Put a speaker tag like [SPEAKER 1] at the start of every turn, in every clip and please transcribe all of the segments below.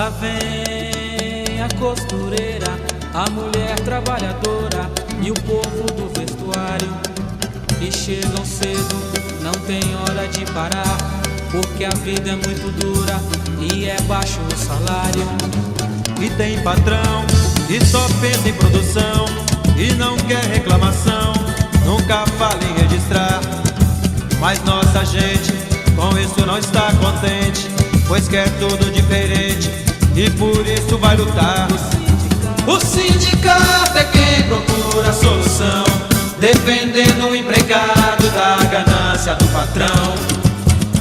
[SPEAKER 1] Lá vem a costureira, a mulher trabalhadora e o povo do vestuário. E chegam cedo, não tem hora de parar, porque a vida é muito dura e é baixo o salário. E tem patrão que só pensa em produção e não quer reclamação, nunca fala em registrar. Mas nossa gente com isso não está contente, pois quer tudo diferente e por isso vai lutar. O sindicato é quem procura a solução, defendendo o empregado da ganância do patrão.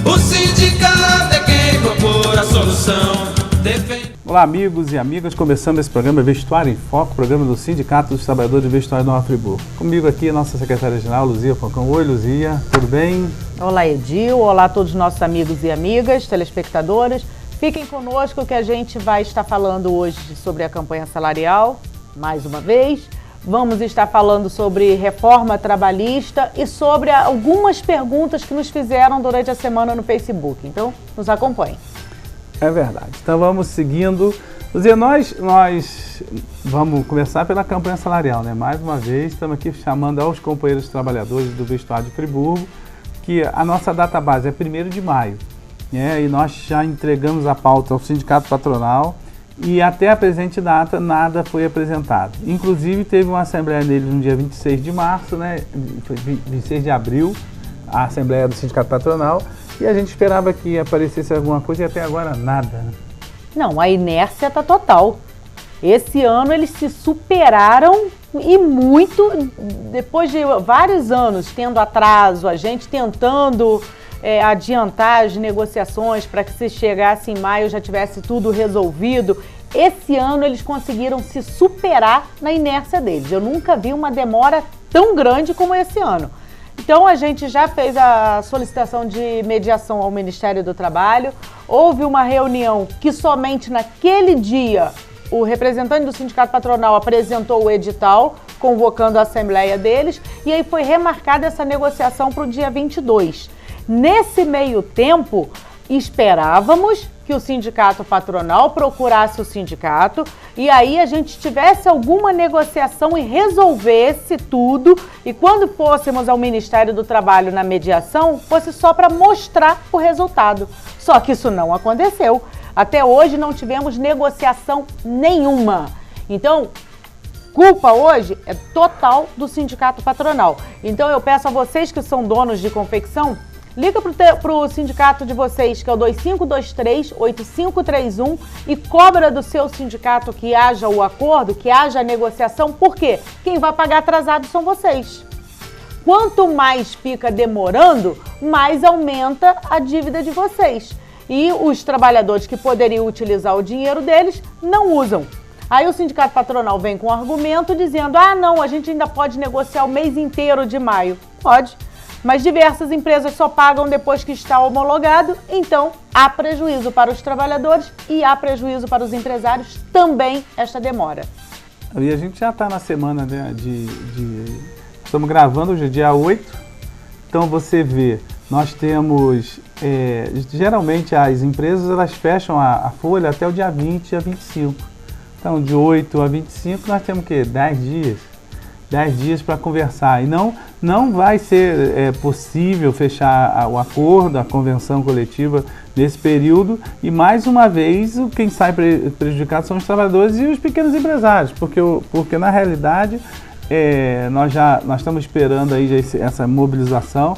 [SPEAKER 1] O sindicato é quem procura a solução, defendendo...
[SPEAKER 2] Olá amigos e amigas, começando esse programa Vestuário em Foco, programa do Sindicato dos Trabalhadores de Vestuário Nova Friburgo. Comigo aqui a nossa secretária-geral, Luzia Falcão. Oi Luzia, tudo bem?
[SPEAKER 3] Olá Edil, olá a todos os nossos amigos e amigas, telespectadores. Fiquem conosco que a gente vai estar falando hoje sobre a campanha salarial, mais uma vez. Vamos estar falando sobre reforma trabalhista e sobre algumas perguntas que nos fizeram durante a semana no Facebook. Então, nos acompanhem.
[SPEAKER 2] É verdade. Então vamos seguindo. Luzia, nós vamos começar pela campanha salarial, né? Mais uma vez, estamos aqui chamando aos companheiros trabalhadores do Vestuário de Friburgo, que a nossa data base é 1º de maio. E nós já entregamos a pauta ao sindicato patronal e até a presente data nada foi apresentado. Inclusive teve uma assembleia deles no dia 26 de março, né? Foi 26 de abril, a assembleia do sindicato patronal, e a gente esperava que aparecesse alguma coisa e até agora nada.
[SPEAKER 3] Não, a inércia está total. Esse ano eles se superaram e muito, depois de vários anos tendo atraso, a gente tentando adiantar as negociações para que se chegasse em maio já tivesse tudo resolvido. Esse ano eles conseguiram se superar na inércia deles. Eu nunca vi uma demora tão grande como esse ano. Então a gente já fez a solicitação de mediação ao Ministério do Trabalho. Houve uma reunião que somente naquele dia o representante do sindicato patronal apresentou o edital, convocando a assembleia deles, e aí foi remarcada essa negociação para o dia 22. Nesse meio tempo, esperávamos que o sindicato patronal procurasse o sindicato e aí a gente tivesse alguma negociação e resolvesse tudo, e quando fôssemos ao Ministério do Trabalho na mediação, fosse só para mostrar o resultado. Só que isso não aconteceu. Até hoje não tivemos negociação nenhuma. Então, culpa hoje é total do sindicato patronal. Então eu peço a vocês que são donos de confecção, liga para o sindicato de vocês, que é o 2523-8531, e cobra do seu sindicato que haja o acordo, que haja a negociação, porque quem vai pagar atrasado são vocês. Quanto mais fica demorando, mais aumenta a dívida de vocês. E os trabalhadores que poderiam utilizar o dinheiro deles não usam. Aí o sindicato patronal vem com um argumento dizendo: ah, não, a gente ainda pode negociar o mês inteiro de maio. Pode, mas diversas empresas só pagam depois que está homologado, então há prejuízo para os trabalhadores e há prejuízo para os empresários também esta demora.
[SPEAKER 2] E a gente já está na semana, né, estamos gravando hoje, dia 8, então você vê, nós temos, geralmente as empresas elas fecham a folha até o dia 20, dia 25. Então de 8 a 25 nós temos o quê? 10 dias. 10 dias para conversar, e não vai ser possível fechar o acordo, a convenção coletiva nesse período, e mais uma vez quem sai prejudicado são os trabalhadores e os pequenos empresários, porque na realidade nós estamos esperando aí essa mobilização.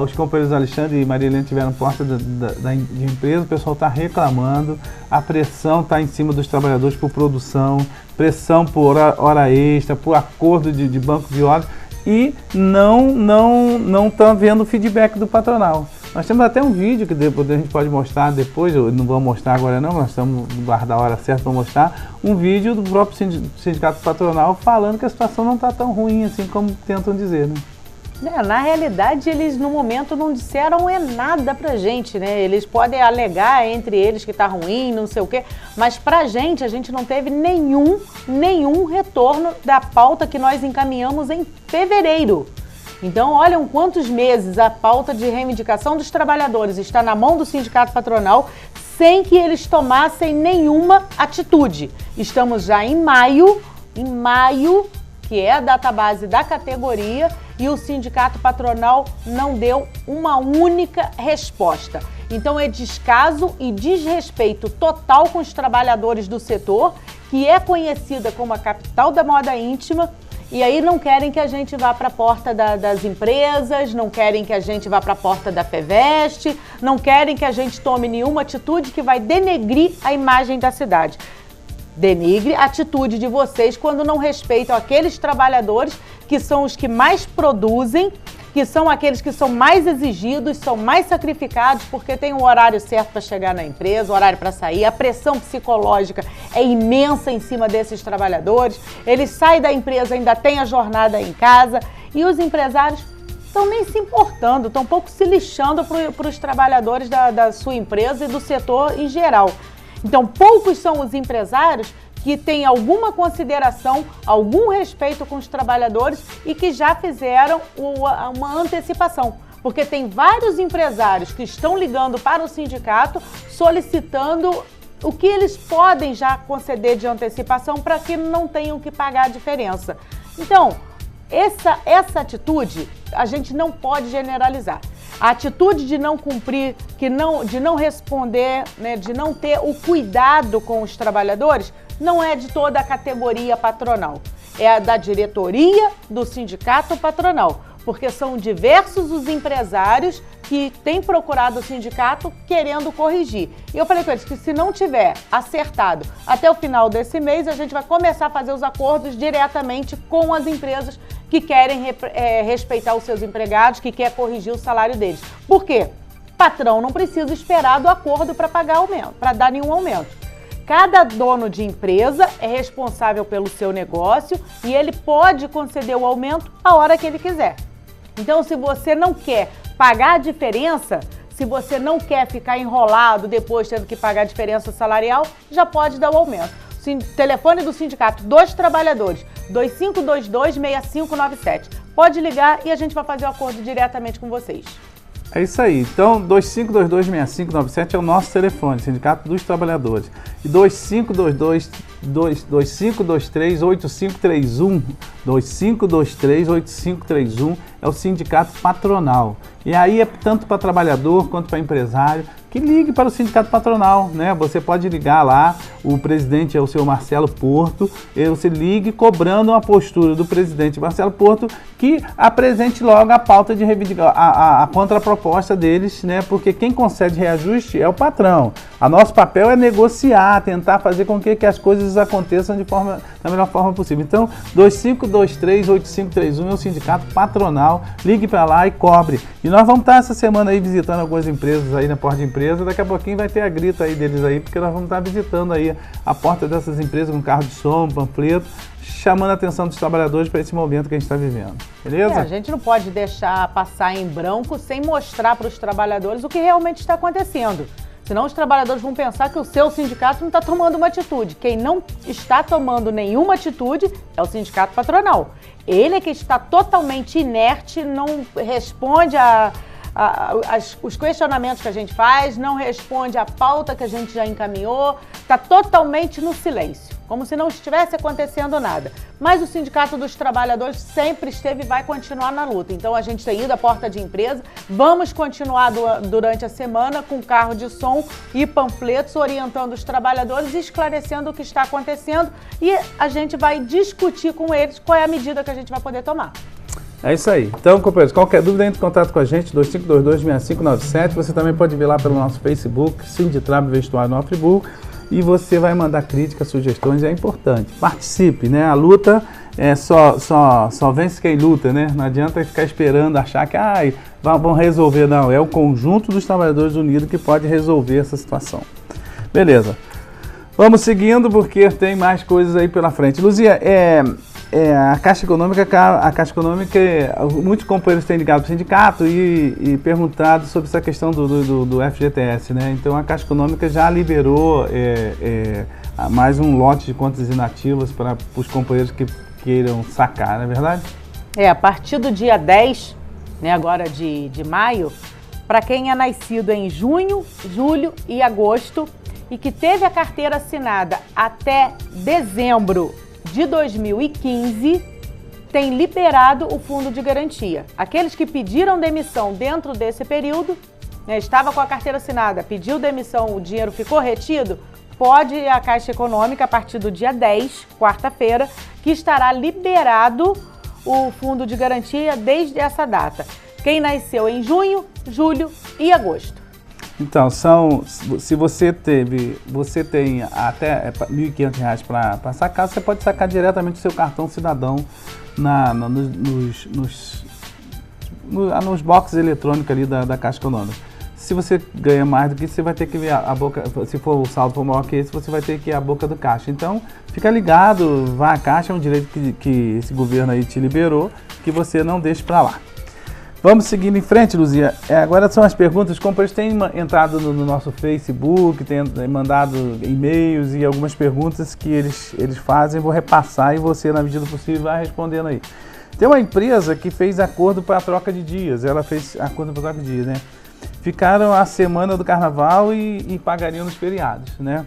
[SPEAKER 2] Os companheiros Alexandre e Maria Helena tiveram porta de empresa, o pessoal está reclamando, a pressão está em cima dos trabalhadores por produção, pressão por hora extra, por acordo de banco de horas, e não estão vendo o feedback do patronal. Nós temos até um vídeo que depois a gente pode mostrar depois, eu não vou mostrar agora não, nós estamos guardando a hora certa para mostrar, um vídeo do próprio sindicato patronal falando que a situação não está tão ruim assim como tentam dizer, né?
[SPEAKER 3] Na realidade, eles no momento não disseram nada pra gente, né? Eles podem alegar entre eles que tá ruim, não sei o quê, mas pra gente, a gente não teve nenhum retorno da pauta que nós encaminhamos em fevereiro. Então, olham quantos meses a pauta de reivindicação dos trabalhadores está na mão do sindicato patronal, sem que eles tomassem nenhuma atitude. Estamos já em maio, que é a database da categoria, e o sindicato patronal não deu uma única resposta. Então é descaso e desrespeito total com os trabalhadores do setor, que é conhecida como a capital da moda íntima, e aí não querem que a gente vá para a porta das empresas, não querem que a gente vá para a porta da FEVEST, não querem que a gente tome nenhuma atitude que vai denegrir a imagem da cidade. Denigre a atitude de vocês quando não respeitam aqueles trabalhadores que são os que mais produzem, que são aqueles que são mais exigidos, são mais sacrificados, porque tem um horário certo para chegar na empresa, o horário para sair, a pressão psicológica é imensa em cima desses trabalhadores, eles saem da empresa, ainda tem a jornada em casa, e os empresários estão nem se importando, estão um pouco se lixando para os trabalhadores da sua empresa e do setor em geral. Então, poucos são os empresários que têm alguma consideração, algum respeito com os trabalhadores e que já fizeram uma antecipação. Porque tem vários empresários que estão ligando para o sindicato solicitando o que eles podem já conceder de antecipação para que não tenham que pagar a diferença. Então, essa atitude a gente não pode generalizar. A atitude de não cumprir, de não responder, né, de não ter o cuidado com os trabalhadores, não é de toda a categoria patronal. É a da diretoria do sindicato patronal, porque são diversos os empresários que têm procurado o sindicato querendo corrigir. E eu falei com eles que se não tiver acertado até o final desse mês, a gente vai começar a fazer os acordos diretamente com as empresas que querem respeitar os seus empregados, que quer corrigir o salário deles. Por quê? Patrão não precisa esperar do acordo para pagar aumento, para dar nenhum aumento. Cada dono de empresa é responsável pelo seu negócio e ele pode conceder o aumento a hora que ele quiser. Então, se você não quer pagar a diferença, se você não quer ficar enrolado depois tendo que pagar a diferença salarial, já pode dar o aumento. Telefone do sindicato dos trabalhadores, 2522-6597. Pode ligar e a gente vai fazer o acordo diretamente com vocês.
[SPEAKER 2] É isso aí. Então, 2522-6597 é o nosso telefone, Sindicato dos Trabalhadores. E 2523-8531, 2523-8531 é o Sindicato Patronal. E aí é tanto para trabalhador quanto para empresário, que ligue para o Sindicato Patronal, né? Você pode ligar lá, o presidente é o seu Marcelo Porto, e você ligue cobrando uma postura do presidente Marcelo Porto que apresente logo a pauta de reivindicação, a contraproposta deles, né? Porque quem concede reajuste é o patrão. O nosso papel é negociar, tentar fazer com que as coisas aconteçam da melhor forma possível. Então, 2523-8531 é o Sindicato Patronal, ligue para lá e cobre. E nós vamos estar essa semana aí visitando algumas empresas aí na porta de empresa. Daqui a pouquinho vai ter a grita aí deles aí, porque nós vamos estar visitando aí a porta dessas empresas com carro de som, panfleto, chamando a atenção dos trabalhadores para esse momento que a gente está vivendo. Beleza?
[SPEAKER 3] A gente não pode deixar passar em branco sem mostrar para os trabalhadores o que realmente está acontecendo. Senão os trabalhadores vão pensar que o seu sindicato não está tomando uma atitude. Quem não está tomando nenhuma atitude é o sindicato patronal. Ele é que está totalmente inerte, não responde os questionamentos que a gente faz, não responde à pauta que a gente já encaminhou, está totalmente no silêncio, como se não estivesse acontecendo nada. Mas o Sindicato dos Trabalhadores sempre esteve e vai continuar na luta. Então a gente tem ido à porta de empresa, vamos continuar durante a semana com carro de som e panfletos orientando os trabalhadores, esclarecendo o que está acontecendo e a gente vai discutir com eles qual é a medida que a gente vai poder tomar.
[SPEAKER 2] É isso aí. Então, companheiros, qualquer dúvida, entre em contato com a gente, 2522-6597. Você também pode vir lá pelo nosso Facebook, Sinditrab Vestuário Nova Friburgo, e você vai mandar críticas, sugestões, é importante. Participe, né? A luta só vence quem luta, né? Não adianta ficar esperando, achar que vão resolver. Não, é o conjunto dos trabalhadores unidos que pode resolver essa situação. Beleza. Vamos seguindo, porque tem mais coisas aí pela frente. Luzia, a Caixa Econômica, muitos companheiros têm ligado para o sindicato e perguntado sobre essa questão do FGTS, né? Então a Caixa Econômica já liberou mais um lote de contas inativas para os companheiros que queiram sacar, não é verdade?
[SPEAKER 3] A partir do dia 10, né, agora de maio, para quem é nascido em junho, julho e agosto, e que teve a carteira assinada até dezembro de 2015, tem liberado o fundo de garantia. Aqueles que pediram demissão dentro desse período, né, estava com a carteira assinada, pediu demissão, o dinheiro ficou retido, pode ir à Caixa Econômica a partir do dia 10, quarta-feira, que estará liberado o fundo de garantia desde essa data. Quem nasceu em junho, julho e agosto.
[SPEAKER 2] Então, se você tem até R$ 1.500 para sacar, você pode sacar diretamente o seu cartão cidadão nos boxes eletrônicos ali da Caixa Econômica. Se você ganha mais do que isso, você vai ter que ver a boca, se o saldo for maior que esse, você vai ter que ir à boca do caixa. Então, fica ligado, vá à Caixa, é um direito que esse governo aí te liberou, que você não deixe para lá. Vamos seguindo em frente, Luzia. Agora são as perguntas, como eles têm entrado no nosso Facebook, têm mandado e-mails e algumas perguntas que eles fazem, vou repassar e você, na medida do possível, vai respondendo aí. Tem uma empresa que fez acordo para a troca de dias, ela fez acordo para a troca de dias, né? Ficaram a semana do carnaval e pagariam nos feriados, né?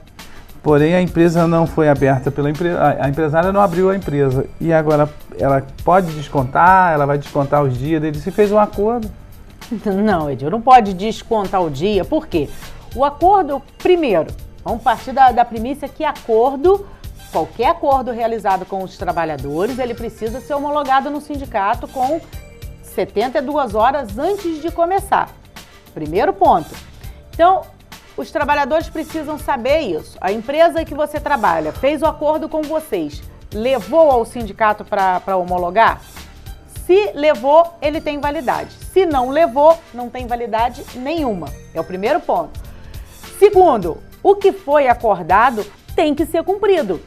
[SPEAKER 2] Porém, a empresa não foi aberta pela empresa, a empresária não abriu a empresa. E agora ela pode descontar, ela vai descontar os dias dele. Você fez um acordo?
[SPEAKER 3] Não, Edil, não pode descontar o dia. Por quê? O acordo, primeiro, vamos partir da primícia que qualquer acordo realizado com os trabalhadores, ele precisa ser homologado no sindicato com 72 horas antes de começar. Primeiro ponto. Então, os trabalhadores precisam saber isso. A empresa que você trabalha fez o acordo com vocês, levou ao sindicato para homologar? Se levou, ele tem validade. Se não levou, não tem validade nenhuma. É o primeiro ponto. Segundo, o que foi acordado tem que ser cumprido.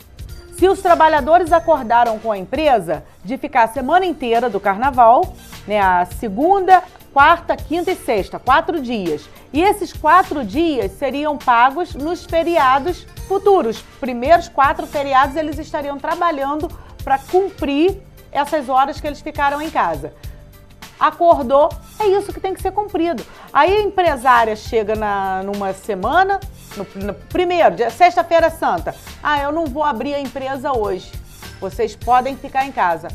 [SPEAKER 3] Se os trabalhadores acordaram com a empresa de ficar a semana inteira do carnaval, né, a segunda, quarta, quinta e sexta, 4 dias. E esses 4 dias seriam pagos nos feriados futuros. Primeiros 4 feriados eles estariam trabalhando para cumprir essas horas que eles ficaram em casa. Acordou, é isso que tem que ser cumprido. Aí a empresária chega numa semana, no primeiro, sexta-feira santa. Ah, eu não vou abrir a empresa hoje. Vocês podem ficar em casa.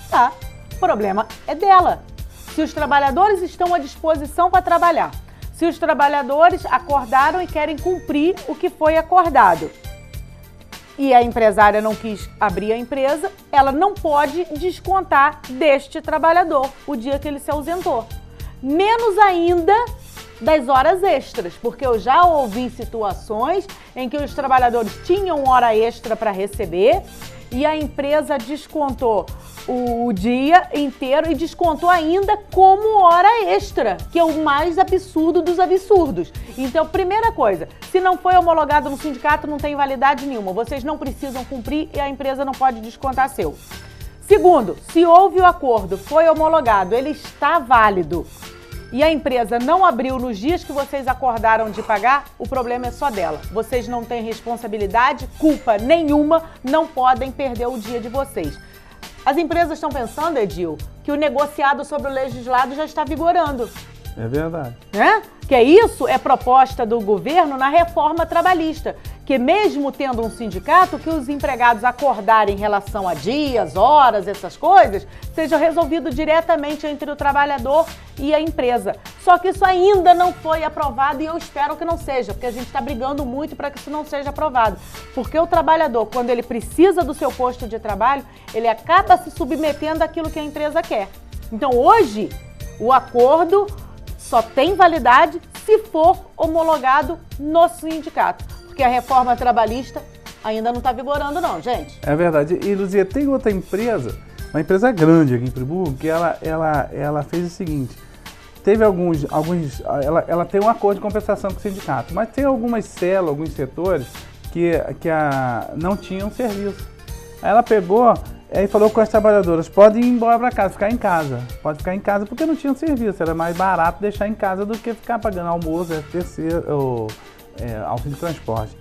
[SPEAKER 3] Tá, o problema é dela. Se os trabalhadores estão à disposição para trabalhar, se os trabalhadores acordaram e querem cumprir o que foi acordado, e a empresária não quis abrir a empresa, ela não pode descontar deste trabalhador o dia que ele se ausentou. Menos ainda das horas extras, porque eu já ouvi situações em que os trabalhadores tinham hora extra para receber e a empresa descontou o dia inteiro e descontou ainda como hora extra, que é o mais absurdo dos absurdos. Então, primeira coisa, se não foi homologado no sindicato, não tem validade nenhuma. Vocês não precisam cumprir e a empresa não pode descontar seu. Segundo, se houve o acordo, foi homologado, ele está válido e a empresa não abriu nos dias que vocês acordaram de pagar, o problema é só dela. Vocês não têm responsabilidade, culpa nenhuma, não podem perder o dia de vocês. As empresas estão pensando, Edil, que o negociado sobre o legislado já está vigorando.
[SPEAKER 2] É verdade.
[SPEAKER 3] Né? Que isso é proposta do governo na reforma trabalhista, que mesmo tendo um sindicato, que os empregados acordarem em relação a dias, horas, essas coisas, seja resolvido diretamente entre o trabalhador e a empresa. Só que isso ainda não foi aprovado e eu espero que não seja, porque a gente está brigando muito para que isso não seja aprovado. Porque o trabalhador, quando ele precisa do seu posto de trabalho, ele acaba se submetendo àquilo que a empresa quer. Então hoje, o acordo só tem validade se for homologado no sindicato, porque a reforma trabalhista ainda não está vigorando não, gente.
[SPEAKER 2] É verdade. E, Luzia, tem outra empresa, uma empresa grande aqui em Friburgo, que ela fez o seguinte, teve ela tem um acordo de compensação com o sindicato, mas tem algumas células, alguns setores que não tinham serviço. Aí ela pegou e falou com as trabalhadoras, podem ir embora para casa, ficar em casa. Pode ficar em casa porque não tinha serviço, era mais barato deixar em casa do que ficar pagando almoço, FTC ou auxílio de transporte.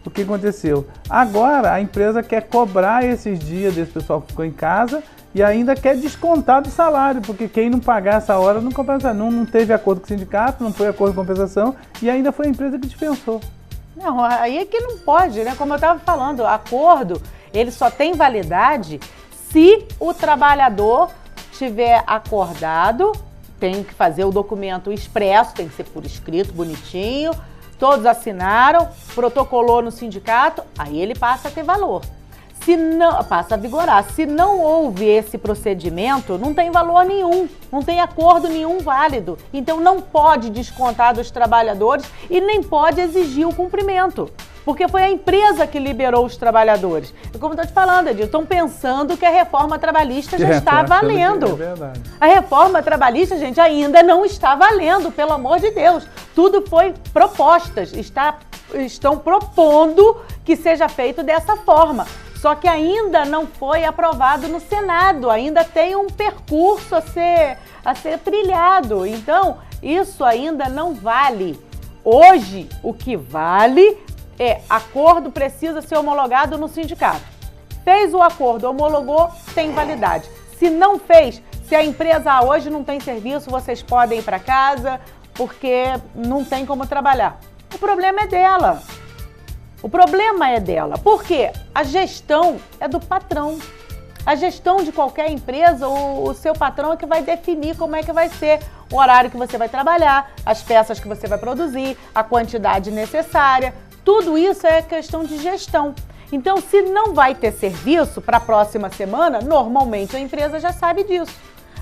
[SPEAKER 2] O que aconteceu? Agora a empresa quer cobrar esses dias desse pessoal que ficou em casa e ainda quer descontar do salário, porque quem não pagar essa hora não teve acordo com o sindicato, não foi acordo de compensação e ainda foi a empresa que dispensou.
[SPEAKER 3] Não, aí é que não pode, né? Como eu estava falando, o acordo, ele só tem validade se o trabalhador tiver acordado, tem que fazer o documento expresso, tem que ser por escrito, bonitinho, todos assinaram, protocolou no sindicato, aí ele passa a ter valor. Se não, passa a vigorar. Se não houve esse procedimento, não tem valor nenhum, não tem acordo nenhum válido. Então não pode descontar dos trabalhadores e nem pode exigir o cumprimento. Porque foi a empresa que liberou os trabalhadores. E como eu estou te falando, Edil, estão pensando que a reforma trabalhista já está valendo.
[SPEAKER 2] É verdade.
[SPEAKER 3] A reforma trabalhista, gente, ainda não está valendo, pelo amor de Deus. Tudo foi propostas, estão propondo que seja feito dessa forma. Só que ainda não foi aprovado no Senado, ainda tem um percurso a ser trilhado. Então, isso ainda não vale. Hoje, o que vale é acordo precisa ser homologado no sindicato. Fez o acordo, homologou, tem validade. Se não fez, se a empresa hoje não tem serviço, vocês podem ir para casa porque não tem como trabalhar. O problema é dela. O problema é dela, porque a gestão é do patrão. A gestão de qualquer empresa, o seu patrão é que vai definir como é que vai ser o horário que você vai trabalhar, as peças que você vai produzir, a quantidade necessária. Tudo isso é questão de gestão. Então, se não vai ter serviço para a próxima semana, normalmente a empresa já sabe disso.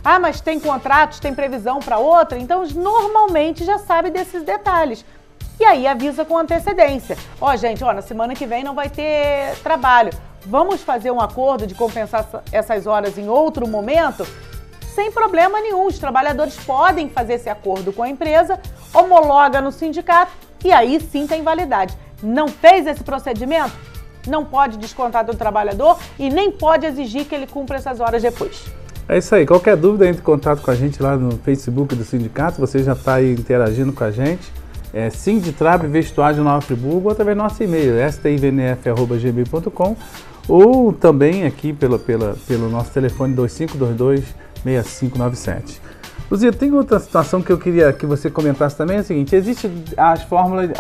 [SPEAKER 3] Ah, mas tem contratos, tem previsão para outra? Então, normalmente já sabe desses detalhes. E aí avisa com antecedência. Ó, gente, na semana que vem não vai ter trabalho. Vamos fazer um acordo de compensar essas horas em outro momento? Sem problema nenhum. Os trabalhadores podem fazer esse acordo com a empresa, homologa no sindicato e aí sim tem validade. Não fez esse procedimento? Não pode descontar do trabalhador e nem pode exigir que ele cumpra essas horas depois.
[SPEAKER 2] É isso aí. Qualquer dúvida, entre em contato com a gente lá no Facebook do sindicato. Você já está aí interagindo com a gente. Sinditrab Vestuário de Nova Friburgo, ou através do nosso e-mail, stivnf@gmail.com, ou também aqui pelo nosso telefone 2522-6597. Luzia, tem outra situação que eu queria que você comentasse também, é o seguinte: existe as fórmulas,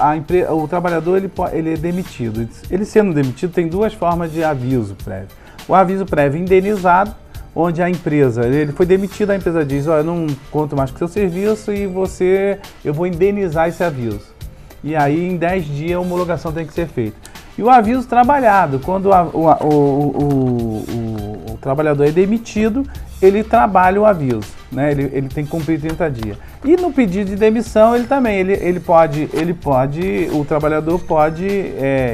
[SPEAKER 2] o trabalhador ele é demitido. Ele sendo demitido tem duas formas de aviso prévio. O aviso prévio indenizado, onde a empresa, ele foi demitido, a empresa diz, eu não conto mais com o seu serviço e eu vou indenizar esse aviso. E aí em 10 dias a homologação tem que ser feita. E o aviso trabalhado, quando o trabalhador é demitido, ele trabalha o aviso, né? Ele tem que cumprir 30 dias. E no pedido de demissão, ele também, o trabalhador pode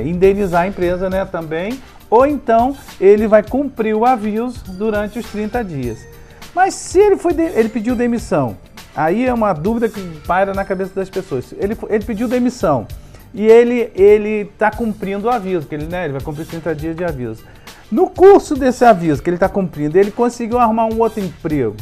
[SPEAKER 2] indenizar a empresa, né, também, ou então ele vai cumprir o aviso durante os 30 dias. Mas se ele pediu demissão, aí é uma dúvida que paira na cabeça das pessoas. Ele pediu demissão e ele está cumprindo o aviso, porque ele vai cumprir 30 dias de aviso. No curso desse aviso que ele está cumprindo, ele conseguiu arrumar um outro emprego.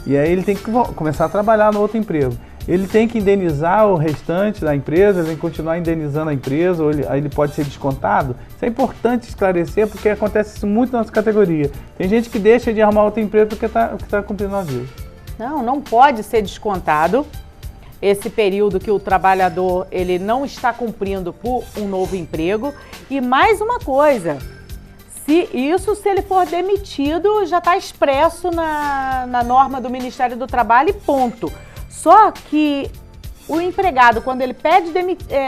[SPEAKER 2] E aí ele tem que começar a trabalhar no outro emprego. Ele tem que indenizar o restante da empresa, ele tem que continuar indenizando a empresa, ou aí ele pode ser descontado. Isso é importante esclarecer, porque acontece isso muito na nossa categoria. Tem gente que deixa de arrumar outro emprego porque está cumprindo o aviso.
[SPEAKER 3] Não pode ser descontado esse período que o trabalhador ele não está cumprindo por um novo emprego. E mais uma coisa, se ele for demitido, já está expresso na norma do Ministério do Trabalho e ponto. Só que o empregado, quando ele pede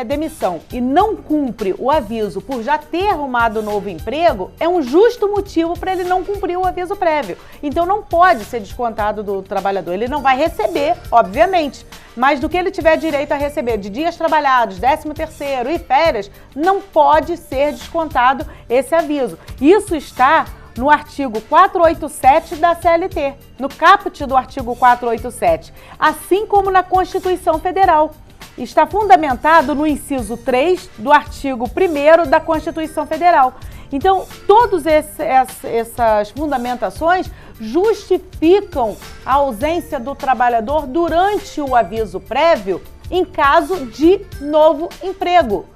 [SPEAKER 3] demissão e não cumpre o aviso por já ter arrumado um novo emprego, é um justo motivo para ele não cumprir o aviso prévio. Então não pode ser descontado do trabalhador. Ele não vai receber, obviamente, mas do que ele tiver direito a receber de dias trabalhados, 13º e férias, não pode ser descontado esse aviso. Isso está no artigo 487 da CLT, no caput do artigo 487, assim como na Constituição Federal. Está fundamentado no inciso 3 do artigo 1º da Constituição Federal. Então, todas essas fundamentações justificam a ausência do trabalhador durante o aviso prévio em caso de novo emprego.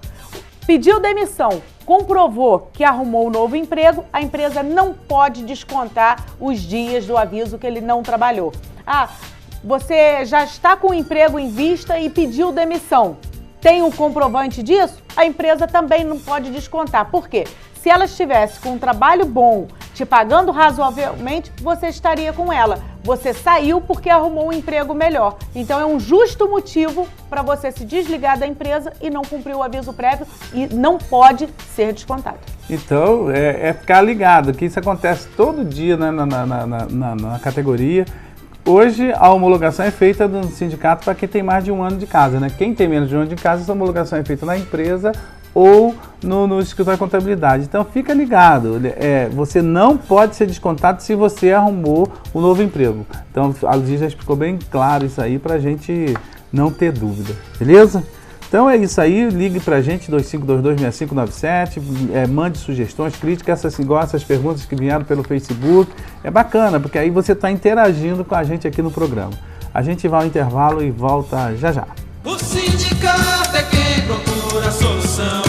[SPEAKER 3] Pediu demissão, comprovou que arrumou um novo emprego, a empresa não pode descontar os dias do aviso que ele não trabalhou. Você já está com o emprego em vista e pediu demissão. tem um comprovante disso, a empresa também não pode descontar. Por quê? Se ela estivesse com um trabalho bom, te pagando razoavelmente, você estaria com ela. Você saiu porque arrumou um emprego melhor. Então é um justo motivo para você se desligar da empresa e não cumprir o aviso prévio e não pode ser descontado.
[SPEAKER 2] Então, é ficar ligado, que isso acontece todo dia, né, na categoria. Hoje, a homologação é feita no sindicato para quem tem mais de um ano de casa, né? Quem tem menos de um ano de casa, essa homologação é feita na empresa ou no escritório de contabilidade. Então, fica ligado. Você não pode ser descontado se você arrumou um novo emprego. Então, a Luzia já explicou bem claro isso aí para a gente não ter dúvida. Beleza? Então é isso aí, ligue pra gente, 2522-6597, mande sugestões, críticas, igual essas perguntas que vieram pelo Facebook. É bacana, porque aí você está interagindo com a gente aqui no programa. A gente vai ao intervalo e volta já já.
[SPEAKER 1] O sindicato é quem procura a solução,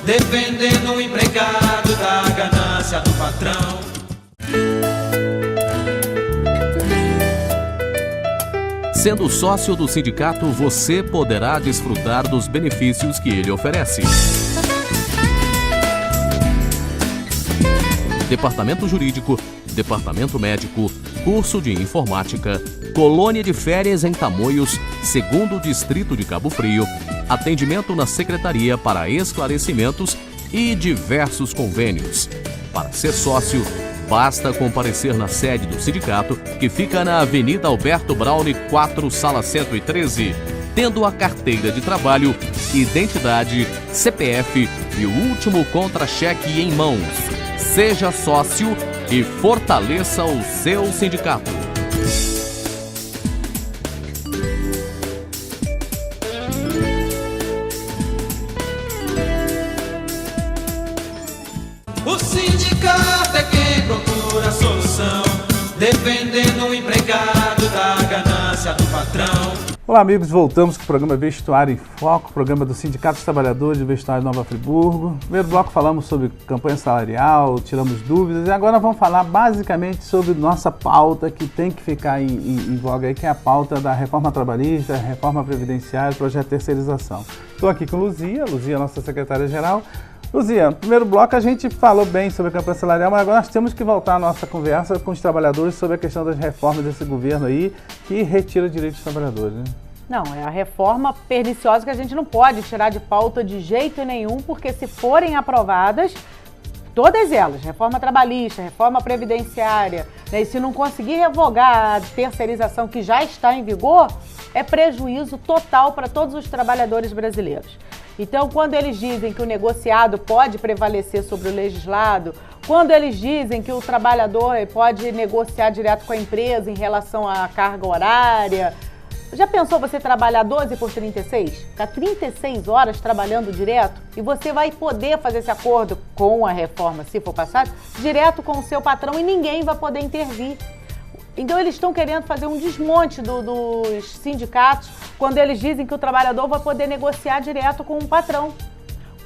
[SPEAKER 1] defendendo o empregado da ganância do patrão.
[SPEAKER 4] Sendo sócio do sindicato, você poderá desfrutar dos benefícios que ele oferece. Departamento Jurídico, Departamento Médico, curso de Informática, colônia de férias em Tamoios, 2º Distrito de Cabo Frio, atendimento na Secretaria para esclarecimentos e diversos convênios. Para ser sócio, basta comparecer na sede do sindicato, que fica na Avenida Alberto Braune 4, Sala 113, tendo a carteira de trabalho, identidade, CPF e o último contra-cheque em mãos. Seja sócio e fortaleça o seu sindicato.
[SPEAKER 1] O sindicato é quem procura a solução, defendendo o empregado da ganância do patrão.
[SPEAKER 2] Olá amigos, voltamos com o programa Vestuário em Foco, programa do Sindicato dos Trabalhadores de Vestuário Nova Friburgo. No primeiro bloco falamos sobre campanha salarial, tiramos dúvidas e agora vamos falar basicamente sobre nossa pauta que tem que ficar em voga aí, que é a pauta da reforma trabalhista, reforma previdenciária, projeto de terceirização. Estou aqui com Luzia, nossa secretária-geral. Luzia, no primeiro bloco a gente falou bem sobre a campanha salarial, mas agora nós temos que voltar à nossa conversa com os trabalhadores sobre a questão das reformas desse governo aí, que retira direitos dos trabalhadores, né?
[SPEAKER 3] Não, é a reforma perniciosa que a gente não pode tirar de pauta de jeito nenhum, porque se forem aprovadas, todas elas, reforma trabalhista, reforma previdenciária, né, e se não conseguir revogar a terceirização que já está em vigor, é prejuízo total para todos os trabalhadores brasileiros. Então, quando eles dizem que o negociado pode prevalecer sobre o legislado, quando eles dizem que o trabalhador pode negociar direto com a empresa em relação à carga horária, já pensou você trabalhar 12 por 36? Ficar 36 horas trabalhando direto? E você vai poder fazer esse acordo com a reforma, se for passado, direto com o seu patrão e ninguém vai poder intervir. Então eles estão querendo fazer um desmonte dos sindicatos quando eles dizem que o trabalhador vai poder negociar direto com o patrão.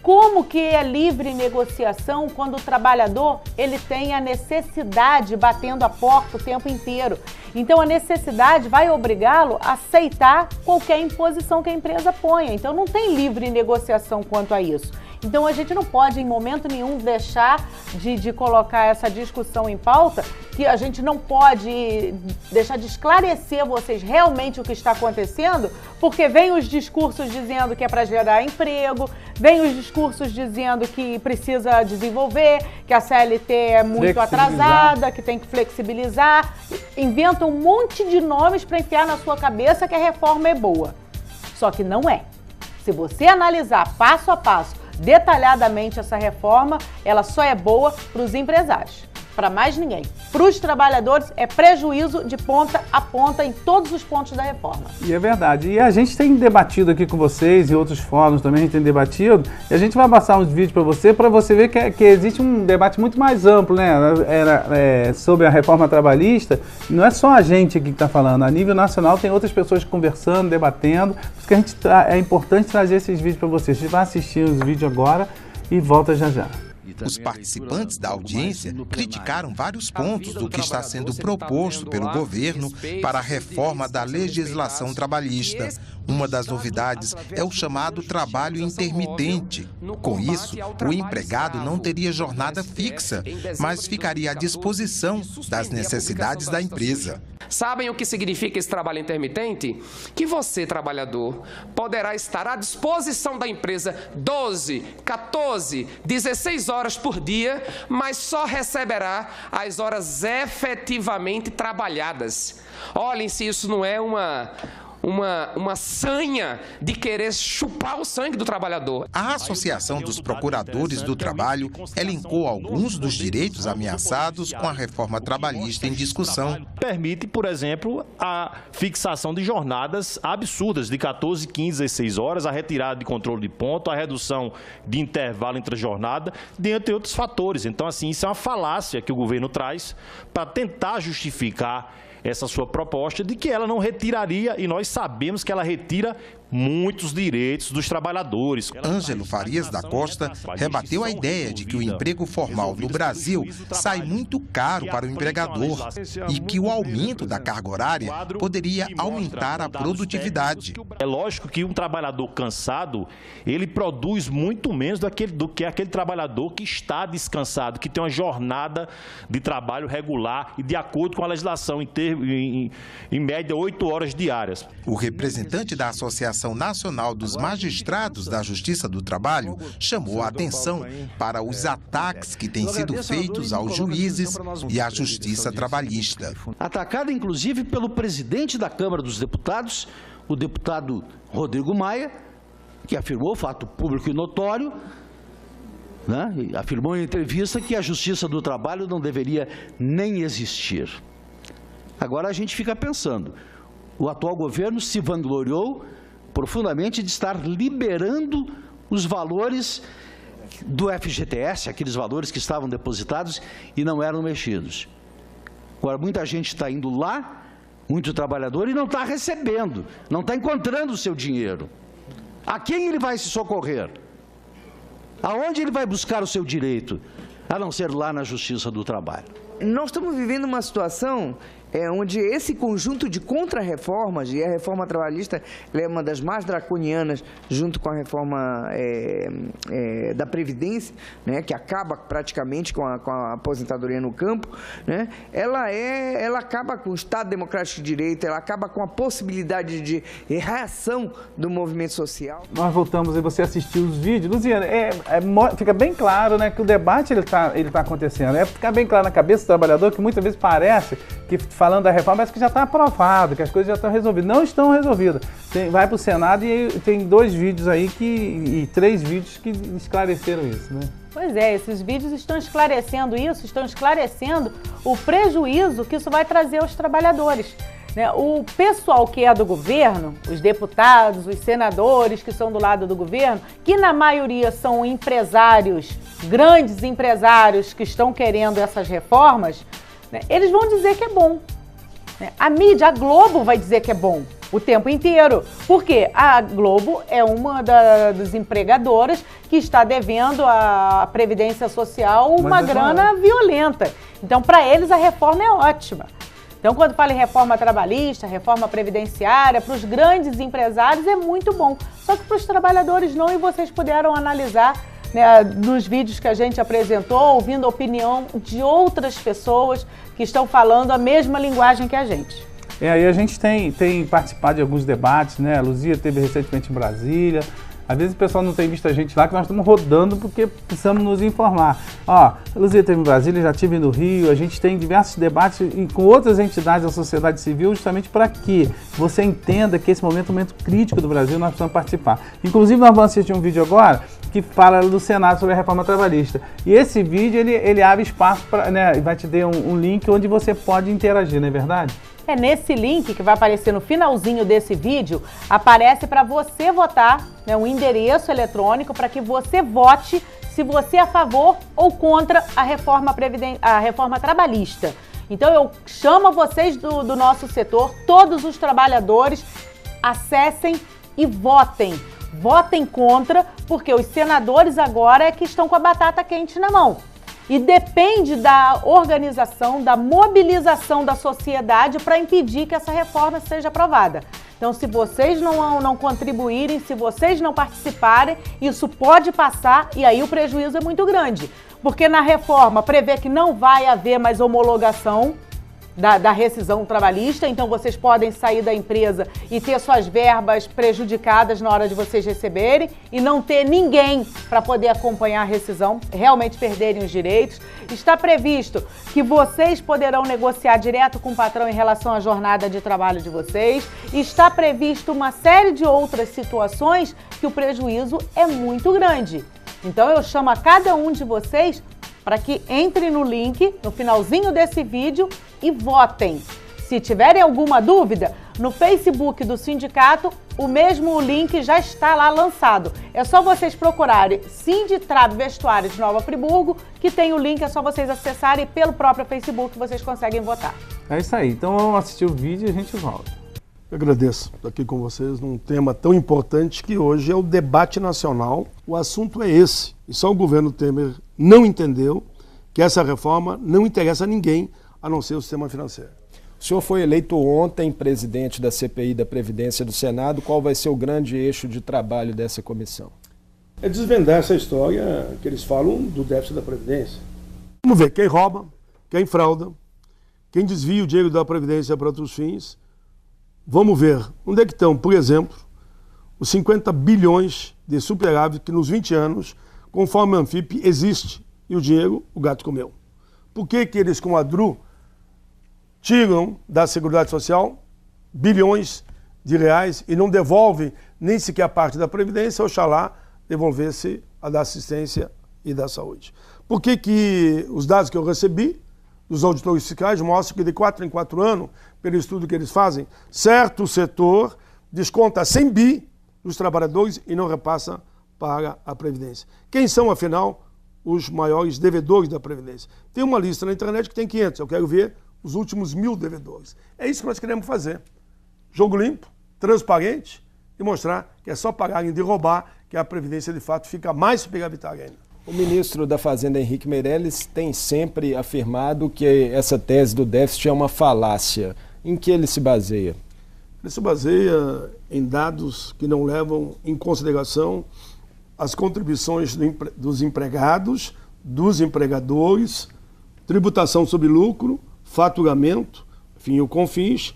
[SPEAKER 3] Como que é livre negociação quando o trabalhador ele tem a necessidade batendo a porta o tempo inteiro? Então a necessidade vai obrigá-lo a aceitar qualquer imposição que a empresa ponha. Então não tem livre negociação quanto a isso. Então a gente não pode em momento nenhum deixar de colocar essa discussão em pauta, que a gente não pode deixar de esclarecer vocês realmente o que está acontecendo, porque vem os discursos dizendo que é para gerar emprego, vem os discursos dizendo que precisa desenvolver, que a CLT é muito atrasada, que tem que flexibilizar, inventam um monte de nomes para enfiar na sua cabeça que a reforma é boa. Só que não é. Se você analisar passo a passo, detalhadamente essa reforma, ela só é boa para os empresários, para mais ninguém. Para os trabalhadores é prejuízo de ponta a ponta em todos os pontos da reforma.
[SPEAKER 2] E é verdade. E a gente tem debatido aqui com vocês e outros fóruns também a gente tem debatido. E a gente vai passar uns vídeos para você ver que existe um debate muito mais amplo, né? Sobre a reforma trabalhista. Não é só a gente aqui que está falando. A nível nacional tem outras pessoas conversando, debatendo. Por isso que é importante trazer esses vídeos para vocês. A gente vai assistir os vídeos agora e volta já já.
[SPEAKER 5] E Os participantes da audiência criticaram vários pontos do que está sendo proposto pelo governo para a reforma da legislação trabalhista. Uma das novidades é o chamado trabalho intermitente. Com isso, o empregado não teria jornada fixa, mas ficaria à disposição das necessidades da empresa.
[SPEAKER 6] Sabem o que significa esse trabalho intermitente? Que você, trabalhador, poderá estar à disposição da empresa 12, 14, 16 horas por dia, mas só receberá as horas efetivamente trabalhadas. Olhem se isso não é uma sanha de querer chupar o sangue do trabalhador.
[SPEAKER 5] A Associação dos Procuradores do Trabalho elencou alguns dos direitos ameaçados com a reforma trabalhista em discussão.
[SPEAKER 7] Permite, por exemplo, a fixação de jornadas absurdas de 14, 15, 16 horas, a retirada de controle de ponto, a redução de intervalo entre a jornada, dentre outros fatores. Então, assim, isso é uma falácia que o governo traz para tentar justificar essa sua proposta de que ela não retiraria, e nós sabemos que ela retira muitos direitos dos trabalhadores.
[SPEAKER 5] Ângelo Farias da Costa rebateu a ideia de que o emprego formal no Brasil sai muito caro para o empregador e que o aumento da carga horária poderia aumentar a produtividade.
[SPEAKER 7] É lógico que um trabalhador cansado, ele produz muito menos do que aquele trabalhador que está descansado, que tem uma jornada de trabalho regular e de acordo com a legislação, em média 8 horas diárias.
[SPEAKER 5] O representante da Associação Nacional dos Magistrados da Justiça do Trabalho chamou a atenção para os ataques que têm sido feitos aos juízes e à Justiça Trabalhista.
[SPEAKER 8] Atacada, inclusive, pelo presidente da Câmara dos Deputados, o deputado Rodrigo Maia, que afirmou, fato público e notório, né, e afirmou em entrevista que a Justiça do Trabalho não deveria nem existir. Agora a gente fica pensando, o atual governo se vangloriou profundamente de estar liberando os valores do FGTS, aqueles valores que estavam depositados e não eram mexidos. Agora, muita gente está indo lá, muito trabalhador, e não está recebendo, não está encontrando o seu dinheiro. A quem ele vai se socorrer? Aonde ele vai buscar o seu direito? A não ser lá na Justiça do Trabalho.
[SPEAKER 9] Nós estamos vivendo uma situação onde esse conjunto de contrarreformas, e a reforma trabalhista é uma das mais draconianas, junto com a reforma da Previdência, né, que acaba praticamente com a aposentadoria no campo, né, ela acaba com o Estado Democrático de Direito, ela acaba com a possibilidade de reação do movimento social.
[SPEAKER 2] Nós voltamos e você assistiu os vídeos. Luziana, fica bem claro, né, que o debate ele tá acontecendo. Fica bem claro na cabeça do trabalhador que muitas vezes parece que, falando da reforma, parece que já está aprovado, que as coisas já estão resolvidas. Não estão resolvidas. Vai para o Senado e tem 2 vídeos aí e 3 vídeos que esclareceram isso, né?
[SPEAKER 3] Pois é, esses vídeos estão esclarecendo isso, estão esclarecendo o prejuízo que isso vai trazer aos trabalhadores. O pessoal que é do governo, os deputados, os senadores que são do lado do governo, que na maioria são empresários, grandes empresários que estão querendo essas reformas, eles vão dizer que é bom. A mídia, a Globo vai dizer que é bom o tempo inteiro. Por quê? A Globo é uma das empregadoras que está devendo à Previdência Social uma grana violenta. Então, para eles, a reforma é ótima. Então, quando fala em reforma trabalhista, reforma previdenciária, para os grandes empresários é muito bom. Só que para os trabalhadores não, e vocês puderam analisar, né, nos vídeos que a gente apresentou, ouvindo a opinião de outras pessoas que estão falando a mesma linguagem que a gente.
[SPEAKER 2] E a gente tem participado de alguns debates, né? A Luzia esteve recentemente em Brasília. Às vezes o pessoal não tem visto a gente lá, que nós estamos rodando porque precisamos nos informar. A Luzia esteve em Brasília, já estive no Rio, a gente tem diversos debates com outras entidades da sociedade civil, justamente para que você entenda que esse momento é um momento crítico do Brasil, nós precisamos participar. Inclusive, nós vamos assistir um vídeo agora que fala do Senado sobre a reforma trabalhista. E esse vídeo, ele abre espaço, né, vai te dar um link onde você pode interagir, não é verdade?
[SPEAKER 3] Nesse link que vai aparecer no finalzinho desse vídeo, aparece para você votar, né, um endereço eletrônico para que você vote se você é a favor ou contra a reforma trabalhista. Então eu chamo vocês do nosso setor, todos os trabalhadores, acessem e votem. votem contra, porque os senadores agora é que estão com a batata quente na mão. E depende da organização, da mobilização da sociedade para impedir que essa reforma seja aprovada. Então, se vocês não contribuírem, se vocês não participarem, isso pode passar e aí o prejuízo é muito grande. Porque na reforma prevê que não vai haver mais homologação da rescisão trabalhista, então vocês podem sair da empresa e ter suas verbas prejudicadas na hora de vocês receberem e não ter ninguém para poder acompanhar a rescisão, realmente perderem os direitos. Está previsto que vocês poderão negociar direto com o patrão em relação à jornada de trabalho de vocês. Está previsto uma série de outras situações que o prejuízo é muito grande. Então eu chamo a cada um de vocês para que entrem no link, no finalzinho desse vídeo, e votem. Se tiverem alguma dúvida, no Facebook do sindicato, o mesmo link já está lá lançado. É só vocês procurarem Sinditrab Vestuário de Nova Friburgo, que tem o link, é só vocês acessarem e pelo próprio Facebook vocês conseguem votar.
[SPEAKER 2] É isso aí, então vamos assistir o vídeo e a gente volta.
[SPEAKER 10] Eu agradeço estar aqui com vocês num tema tão importante que hoje é o debate nacional. O assunto é esse. E só o governo Temer não entendeu que essa reforma não interessa a ninguém, a não ser o sistema financeiro.
[SPEAKER 11] O senhor foi eleito ontem presidente da CPI da Previdência do Senado. Qual vai ser o grande eixo de trabalho dessa comissão?
[SPEAKER 10] É desvendar essa história que eles falam do déficit da Previdência. Vamos ver quem rouba, quem frauda, quem desvia o dinheiro da Previdência para outros fins. Vamos ver onde é que estão, por exemplo, os 50 bilhões de superávit que nos 20 anos, conforme a Anfip, existe e o dinheiro o gato comeu. Por que que eles com a DRU tiram da Seguridade Social bilhões de reais e não devolvem nem sequer a parte da Previdência, oxalá devolvesse a da assistência e da saúde? Por que que os dados que eu recebi dos auditores fiscais mostram que de 4 em 4 anos, pelo estudo que eles fazem, certo setor desconta 100 bi dos trabalhadores e não repassa para a Previdência? Quem são, afinal, os maiores devedores da Previdência? Tem uma lista na internet que tem 500, eu quero ver os últimos 1000 devedores. É isso que nós queremos fazer. Jogo limpo, transparente e mostrar que é só pagarem de roubar que a Previdência de fato fica mais superavitária ainda.
[SPEAKER 11] O ministro da Fazenda, Henrique Meirelles, tem sempre afirmado que essa tese do déficit é uma falácia. Em que ele se baseia?
[SPEAKER 10] Ele se baseia em dados que não levam em consideração as contribuições dos empregados, dos empregadores, tributação sobre lucro, faturamento, enfim, o CONFINS,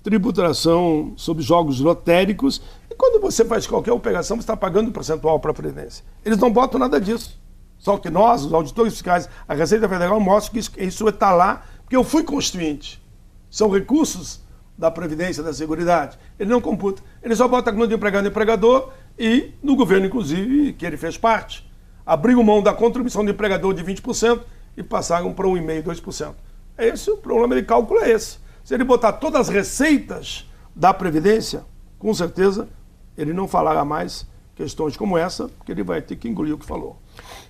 [SPEAKER 10] tributação sobre jogos lotéricos. E quando você faz qualquer operação, você está pagando um percentual para a Previdência. Eles não botam nada disso. Só que nós, os auditores fiscais, a Receita Federal, mostra que isso está lá, porque eu fui constituinte. São recursos da Previdência, da Seguridade. Ele não computa. Ele só bota a conta de empregado e empregador e, no governo, inclusive, que ele fez parte, abriu mão da contribuição do empregador de 20% e passaram para 1,5%, 2%. Esse, o problema de cálculo é esse. Se ele botar todas as receitas da Previdência, com certeza, ele não falará mais questões como essa, porque ele vai ter que engolir o que falou.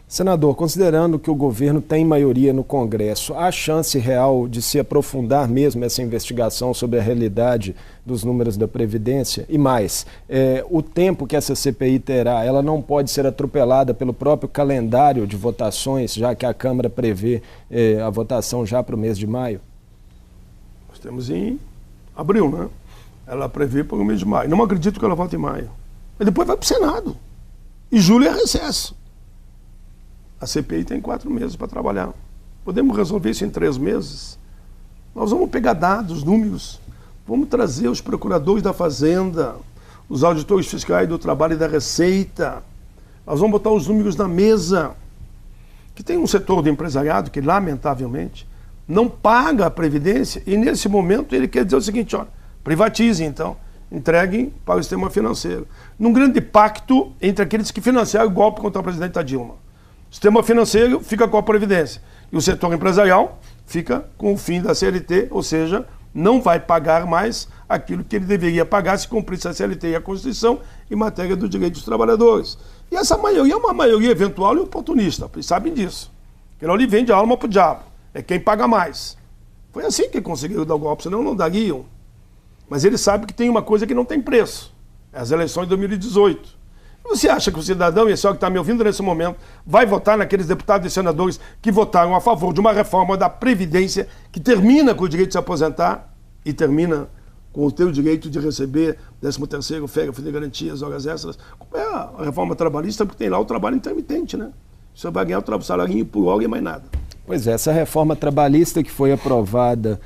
[SPEAKER 11] Senador, considerando que o governo tem maioria no Congresso, há chance real de se aprofundar mesmo essa investigação sobre a realidade dos números da Previdência? E mais, o tempo que essa CPI terá, ela não pode ser atropelada pelo próprio calendário de votações, já que a Câmara prevê a votação já para o mês de maio?
[SPEAKER 10] Nós temos em abril, né? Ela prevê para o mês de maio. Não acredito que ela vote em maio. Mas depois vai para o Senado. E julho é recesso. A CPI tem 4 meses para trabalhar. Podemos resolver isso em 3 meses? Nós vamos pegar dados, números, vamos trazer os procuradores da Fazenda, os auditores fiscais do Trabalho e da Receita. Nós vamos botar os números na mesa. Que tem um setor do empresariado que, lamentavelmente, não paga a Previdência e, nesse momento, ele quer dizer o seguinte, ó, privatizem, então, entreguem para o sistema financeiro. Num grande pacto entre aqueles que financiaram o golpe contra a presidenta Dilma. O sistema financeiro fica com a Previdência e o setor empresarial fica com o fim da CLT, ou seja, não vai pagar mais aquilo que ele deveria pagar se cumprisse a CLT e a Constituição em matéria do direito dos trabalhadores. E essa maioria é uma maioria eventual e oportunista, vocês sabem disso. Ele ali vende a alma para o diabo, é quem paga mais. Foi assim que conseguiram dar o golpe, senão não dariam. Mas ele sabe que tem uma coisa que não tem preço, é as eleições de 2018. Você acha que o cidadão, e esse é o que está me ouvindo nesse momento, vai votar naqueles deputados e senadores que votaram a favor de uma reforma da Previdência que termina com o direito de se aposentar e termina com o teu direito de receber 13º, férias, fundo de garantias, horas extras? Como é a reforma trabalhista? Porque tem lá o trabalho intermitente, né? Você vai ganhar o salarinho por hora e mais nada.
[SPEAKER 11] Pois é, essa reforma trabalhista que foi aprovada,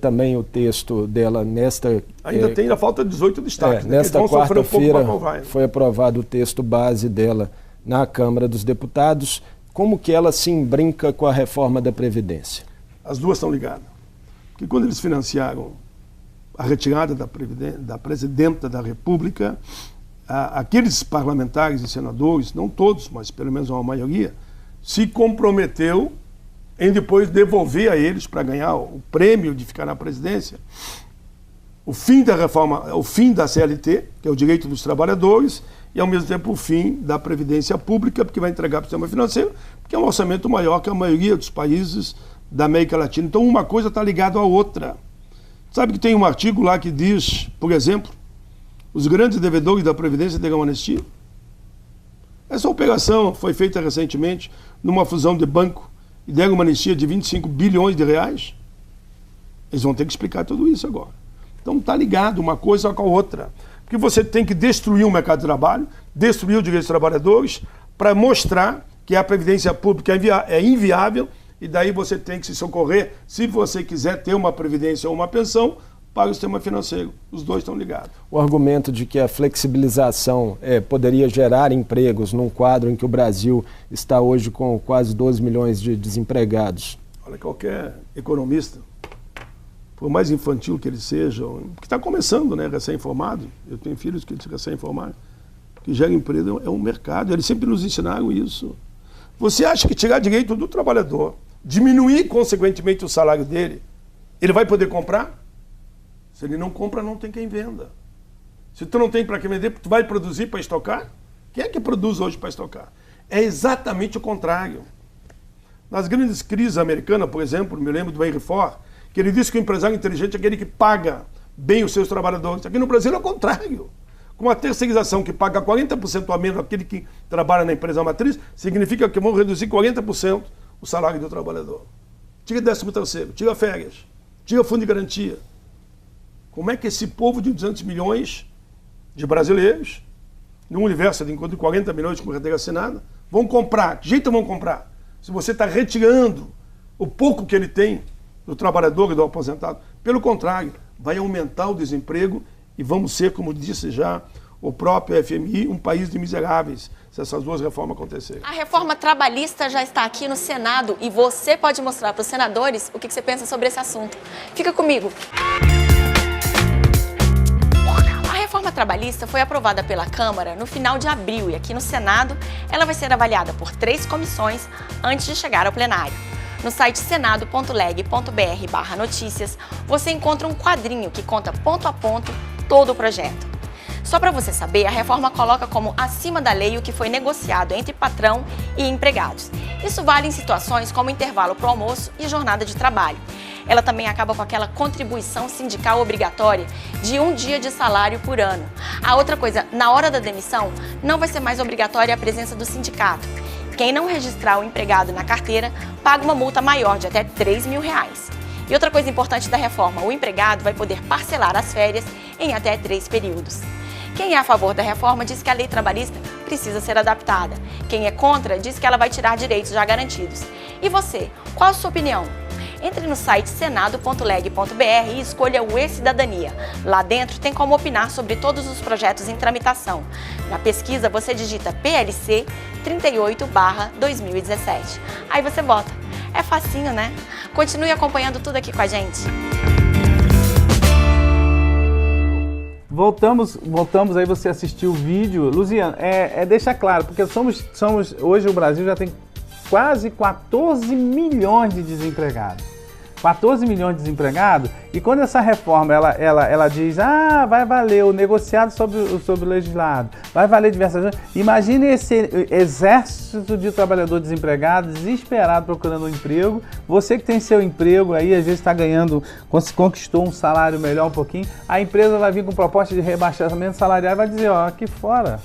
[SPEAKER 11] também o texto dela nesta...
[SPEAKER 10] Ainda falta 18 destaques.
[SPEAKER 11] Nesta quarta-feira foi aprovado o texto base dela na Câmara dos Deputados. Como que ela se embrinca com a reforma da Previdência?
[SPEAKER 10] As duas estão ligadas. Porque quando eles financiaram a retirada da Presidenta da República, aqueles parlamentares e senadores, não todos, mas pelo menos uma maioria, se comprometeu em depois devolver a eles, para ganhar o prêmio de ficar na presidência, o fim da reforma, o fim da CLT, que é o direito dos trabalhadores, e ao mesmo tempo o fim da Previdência Pública, porque vai entregar para o sistema financeiro, porque é um orçamento maior que a maioria dos países da América Latina. Então uma coisa está ligada à outra. Sabe que tem um artigo lá que diz, por exemplo, os grandes devedores da Previdência terão anistia? Essa operação foi feita recentemente numa fusão de banco e deram uma anistia de 25 bilhões de reais. Eles vão ter que explicar tudo isso agora. Então está ligado uma coisa com a outra. Porque você tem que destruir o mercado de trabalho, destruir o direito dos trabalhadores, para mostrar que a Previdência Pública é inviável, e daí você tem que se socorrer, se você quiser ter uma previdência ou uma pensão, para o sistema financeiro. Os dois estão ligados.
[SPEAKER 11] O argumento de que a flexibilização poderia gerar empregos num quadro em que o Brasil está hoje com quase 12 milhões de desempregados.
[SPEAKER 10] Olha, qualquer economista, por mais infantil que ele seja, que está começando, né, recém-formado, eu tenho filhos que recém-formaram, que gera emprego é um mercado, eles sempre nos ensinaram isso. Você acha que tirar direito do trabalhador, diminuir consequentemente o salário dele, ele vai poder comprar? Se ele não compra, não tem quem venda. Se tu não tem para quem vender, tu vai produzir para estocar? Quem é que produz hoje para estocar? É exatamente o contrário. Nas grandes crises americanas, por exemplo, me lembro do Henry Ford, que ele disse que o empresário inteligente é aquele que paga bem os seus trabalhadores. Aqui no Brasil é o contrário. Com a terceirização que paga 40% a menos aquele que trabalha na empresa matriz, significa que vão reduzir 40% o salário do trabalhador. Tira 13º, tira férias, tira fundo de garantia. Como é que esse povo de 200 milhões de brasileiros, num universo de enquanto 40 milhões com carteira assinada, vão comprar? Que jeito vão comprar? Se você está retirando o pouco que ele tem do trabalhador e do aposentado. Pelo contrário, vai aumentar o desemprego e vamos ser, como disse já o próprio FMI, um país de miseráveis, se essas duas reformas acontecerem.
[SPEAKER 12] A reforma trabalhista já está aqui no Senado e você pode mostrar para os senadores o que você pensa sobre esse assunto. Fica comigo. A reforma trabalhista foi aprovada pela Câmara no final de abril e aqui no Senado ela vai ser avaliada por 3 comissões antes de chegar ao plenário. No site senado.leg.br/notícias você encontra um quadrinho que conta ponto a ponto todo o projeto. Só para você saber, a reforma coloca como acima da lei o que foi negociado entre patrão e empregados. Isso vale em situações como intervalo para o almoço e jornada de trabalho. Ela também acaba com aquela contribuição sindical obrigatória de 1 dia de salário por ano. A outra coisa, na hora da demissão, não vai ser mais obrigatória a presença do sindicato. Quem não registrar o empregado na carteira paga uma multa maior de até R$3 mil. E outra coisa importante da reforma, o empregado vai poder parcelar as férias em até 3 períodos. Quem é a favor da reforma diz que a lei trabalhista precisa ser adaptada. Quem é contra diz que ela vai tirar direitos já garantidos. E você, qual a sua opinião? Entre no site senado.leg.br e escolha o E-Cidadania. Lá dentro tem como opinar sobre todos os projetos em tramitação. Na pesquisa você digita PLC 38/2017. Aí você vota. É facinho, né? Continue acompanhando tudo aqui com a gente.
[SPEAKER 2] Voltamos aí, você assistiu o vídeo. Luziano, deixa claro, porque hoje o Brasil já tem quase 14 milhões de desempregados. 14 milhões de desempregados, e quando essa reforma ela diz, vai valer o negociado sobre o legislado, vai valer diversas coisas. Imagine esse exército de trabalhador desempregado, desesperado, procurando um emprego. Você que tem seu emprego aí, às vezes está ganhando, conquistou um salário melhor um pouquinho, a empresa vai vir com proposta de rebaixamento salarial e vai dizer, aqui fora,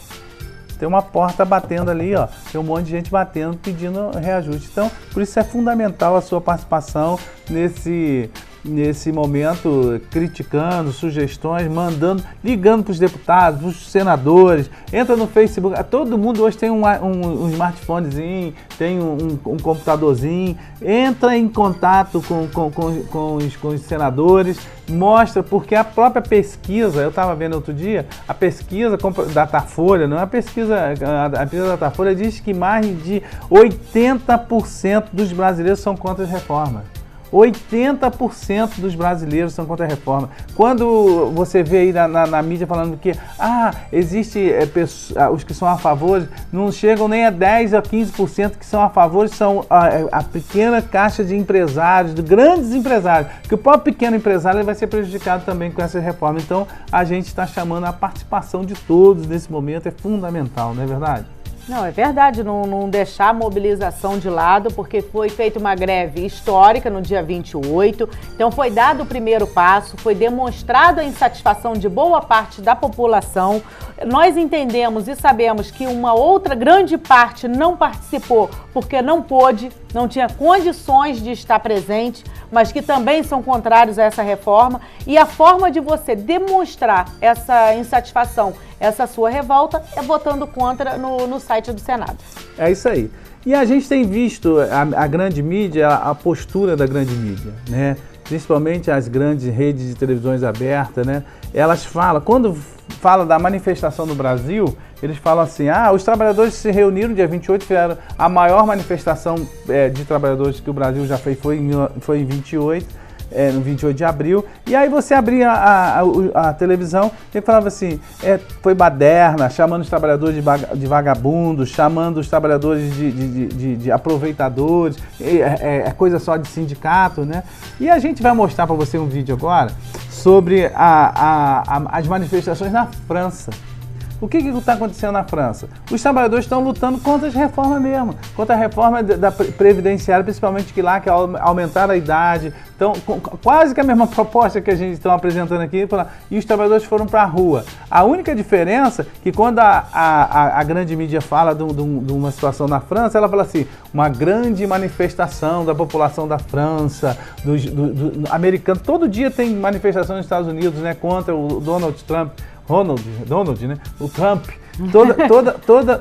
[SPEAKER 2] tem uma porta batendo ali, ó, tem um monte de gente batendo, pedindo reajuste. Então, por isso é fundamental a sua participação nesse momento, criticando, sugestões, mandando, ligando para os deputados, para os senadores, entra no Facebook, todo mundo hoje tem um smartphonezinho, tem um computadorzinho, entra em contato com os senadores, mostra, porque a própria pesquisa, eu estava vendo outro dia, a pesquisa da Datafolha, não é a pesquisa da Datafolha diz que mais de 80% dos brasileiros são contra as reformas. 80% dos brasileiros são contra a reforma. Quando você vê aí na mídia falando que existe os que são a favor, não chegam nem a 10% a 15% que são a favor, são a pequena caixa de empresários, de grandes empresários, que o próprio pequeno empresário ele vai ser prejudicado também com essa reforma. Então, a gente está chamando a participação de todos nesse momento, é fundamental, não é verdade?
[SPEAKER 3] Não, é verdade, não deixar a mobilização de lado, porque foi feita uma greve histórica no dia 28, então foi dado o primeiro passo, foi demonstrada a insatisfação de boa parte da população. Nós entendemos e sabemos que uma outra grande parte não participou porque não pôde, não tinha condições de estar presente, mas que também são contrários a essa reforma. E a forma de você demonstrar essa insatisfação, essa sua revolta, é votando contra no site do Senado.
[SPEAKER 2] É isso aí. E a gente tem visto a grande mídia, a postura da grande mídia, né? Principalmente as grandes redes de televisões abertas, né? Elas falam, quando fala da manifestação no Brasil, eles falam assim, os trabalhadores se reuniram dia 28, fizeram a maior manifestação de trabalhadores que o Brasil já fez, foi em 28, no 28 de abril, e aí você abria a televisão e falava assim, foi baderna, chamando os trabalhadores de vagabundos, chamando os trabalhadores de aproveitadores, coisa só de sindicato, né? E a gente vai mostrar para você um vídeo agora sobre as manifestações na França. O que está acontecendo na França? Os trabalhadores estão lutando contra as reformas mesmo, contra a reforma da previdenciária, principalmente que aumentaram a idade. Então, quase que a mesma proposta que a gente está apresentando aqui, e os trabalhadores foram para a rua. A única diferença é que quando a grande mídia fala de uma situação na França, ela fala assim, uma grande manifestação da população da França, do americano. Todo dia tem manifestação nos Estados Unidos, né, contra o Donald Trump. Donald, né? O Trump.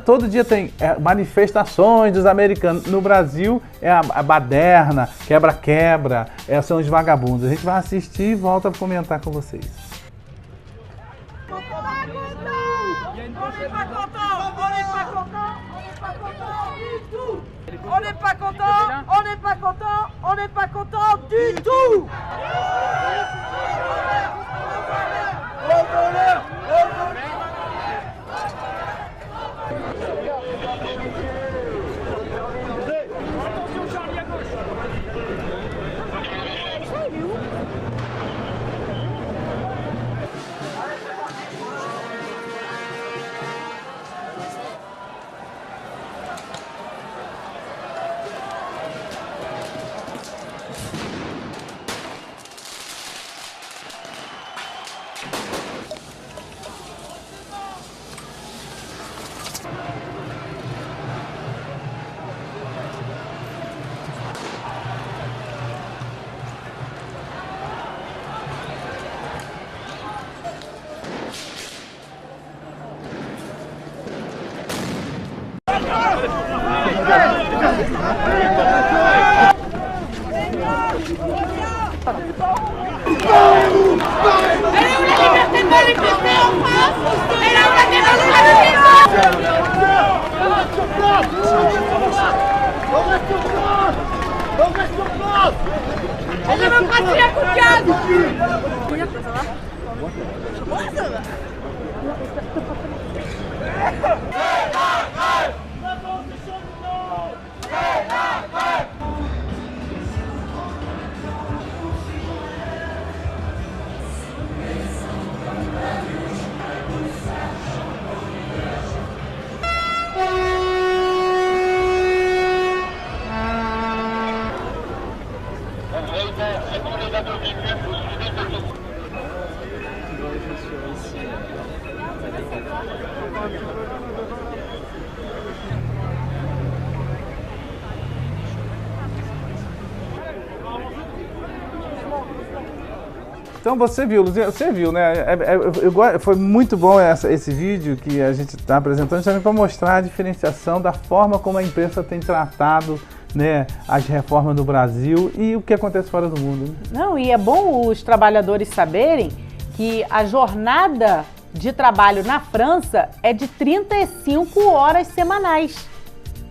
[SPEAKER 2] Todo dia tem manifestações dos americanos. No Brasil é a baderna, quebra-quebra, são os vagabundos. A gente vai assistir e volta a comentar com vocês.
[SPEAKER 13] On n'est pas content, on n'est pas content, on n'est pas content du tout.
[SPEAKER 2] Então você viu, né? Foi muito bom esse vídeo que a gente está apresentando, também para mostrar a diferenciação da forma como a imprensa tem tratado, né, as reformas no Brasil e o que acontece fora do mundo. Né?
[SPEAKER 3] Não, e é bom os trabalhadores saberem que a jornada de trabalho na França é de 35 horas semanais.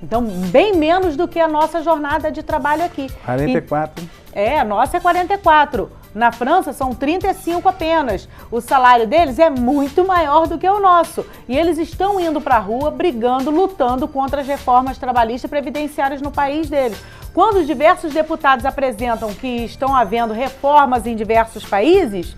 [SPEAKER 3] Então, bem menos do que a nossa jornada de trabalho aqui.
[SPEAKER 2] 44.
[SPEAKER 3] A nossa é 44. Na França são 35 apenas. O salário deles é muito maior do que o nosso. E eles estão indo para a rua, brigando, lutando contra as reformas trabalhistas e previdenciárias no país deles. Quando diversos deputados apresentam que estão havendo reformas em diversos países,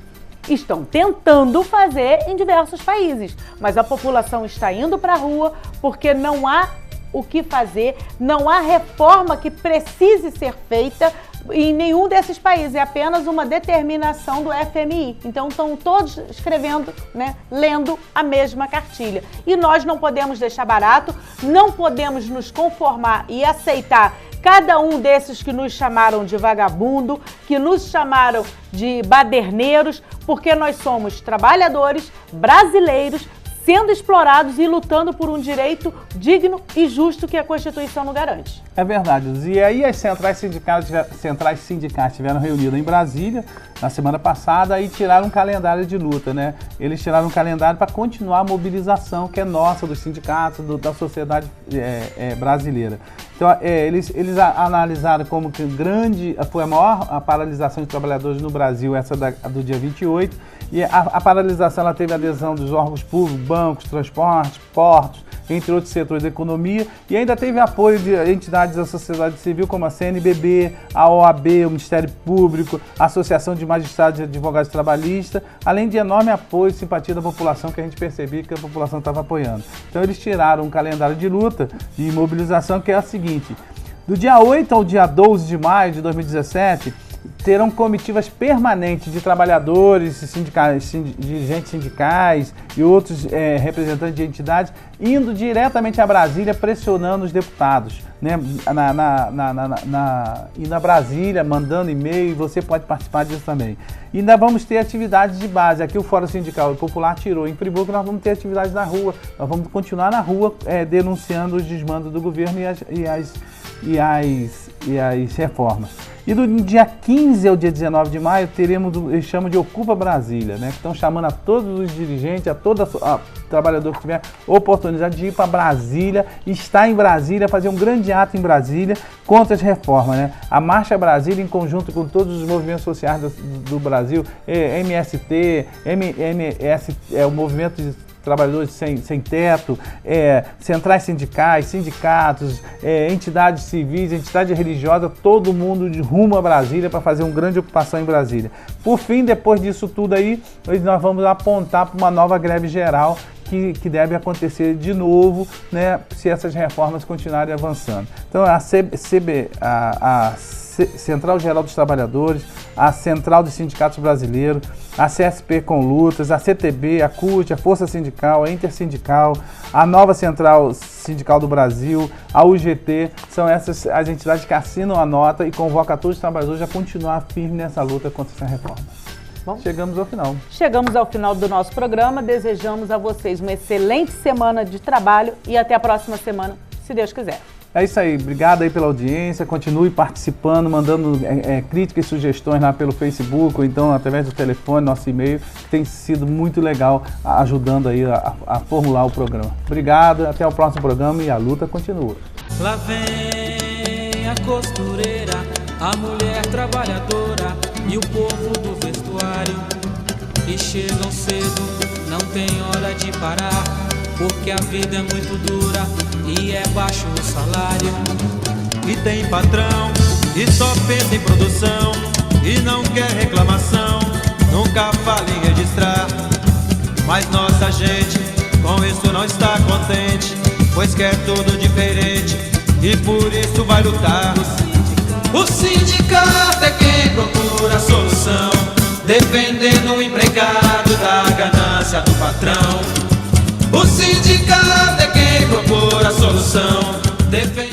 [SPEAKER 3] estão tentando fazer em diversos países. Mas a população está indo para a rua porque não há o que fazer, não há reforma que precise ser feita em nenhum desses países, é apenas uma determinação do FMI. Então estão todos escrevendo, né, lendo a mesma cartilha. E nós não podemos deixar barato, não podemos nos conformar e aceitar cada um desses que nos chamaram de vagabundo, que nos chamaram de baderneiros, porque nós somos trabalhadores brasileiros, sendo explorados e lutando por um direito digno e justo que a Constituição nos garante.
[SPEAKER 2] É verdade. E aí as centrais sindicais estiveram reunidas em Brasília na semana passada e tiraram um calendário de luta, né? Eles tiraram um calendário para continuar a mobilização que é nossa, dos sindicatos, da sociedade brasileira. Então, eles analisaram como que foi a maior paralisação de trabalhadores no Brasil, essa do dia 28, e a paralisação ela teve adesão dos órgãos públicos, bancos, transportes, portos, entre outros setores da economia, e ainda teve apoio de entidades da sociedade civil como a CNBB, a OAB, o Ministério Público, a Associação de Magistrados e Advogados Trabalhistas, além de enorme apoio e simpatia da população que a gente percebia que a população estava apoiando. Então eles tiraram um calendário de luta e mobilização que é o seguinte: do dia 8 ao dia 12 de maio de 2017, terão comitivas permanentes de trabalhadores, dirigentes sindicais e outros representantes de entidades indo diretamente a Brasília pressionando os deputados, né? E na Brasília, mandando e-mail, e você pode participar disso também. E ainda vamos ter atividades de base. Aqui o Fórum Sindical e Popular tirou em Friburgo, nós vamos ter atividades na rua. Nós vamos continuar na rua denunciando os desmandos do governo e as reformas. E do dia 15 ao dia 19 de maio, teremos, eles chamam de Ocupa Brasília, né? Que estão chamando a todos os dirigentes, a todo trabalhador que tiver oportunidade de ir para Brasília, estar em Brasília, fazer um grande ato em Brasília contra as reformas, né? A Marcha Brasília, em conjunto com todos os movimentos sociais do Brasil, MST, MS, o Movimento de Trabalhadores Sem Teto, centrais sindicais, sindicatos, entidades civis, entidade religiosa, todo mundo de rumo a Brasília para fazer uma grande ocupação em Brasília. Por fim, depois disso tudo aí, nós vamos apontar para uma nova greve geral que deve acontecer de novo, né, se essas reformas continuarem avançando. Então, a Central Geral dos Trabalhadores, a Central dos Sindicatos Brasileiros, a CSP com Lutas, a CTB, a CUT, a Força Sindical, a Intersindical, a nova Central Sindical do Brasil, a UGT, são essas as entidades que assinam a nota e convocam todos os trabalhadores a continuar firme nessa luta contra essa reforma. Bom, chegamos ao final. Chegamos ao final do nosso programa. Desejamos a vocês uma excelente semana de trabalho e até a próxima semana, se Deus quiser. É isso aí. Obrigado aí pela audiência. Continue participando, mandando críticas e sugestões lá pelo Facebook ou então através do telefone, nosso e-mail, que tem sido muito legal, ajudando aí a formular o programa. Obrigado. Até o próximo programa e a luta continua.
[SPEAKER 1] Lá vem a costureira, a mulher trabalhadora e o povo do vestuário, e chegam cedo, não tem hora de parar, porque a vida é muito dura e é baixo o salário. E tem patrão que só pensa em produção e não quer reclamação, nunca fala em registrar. Mas nossa gente com isso não está contente, pois quer tudo diferente e por isso vai lutar. O sindicato é quem procura a solução, defendendo o empregado da ganância do patrão. O sindicato é quem procura a solução, defendendo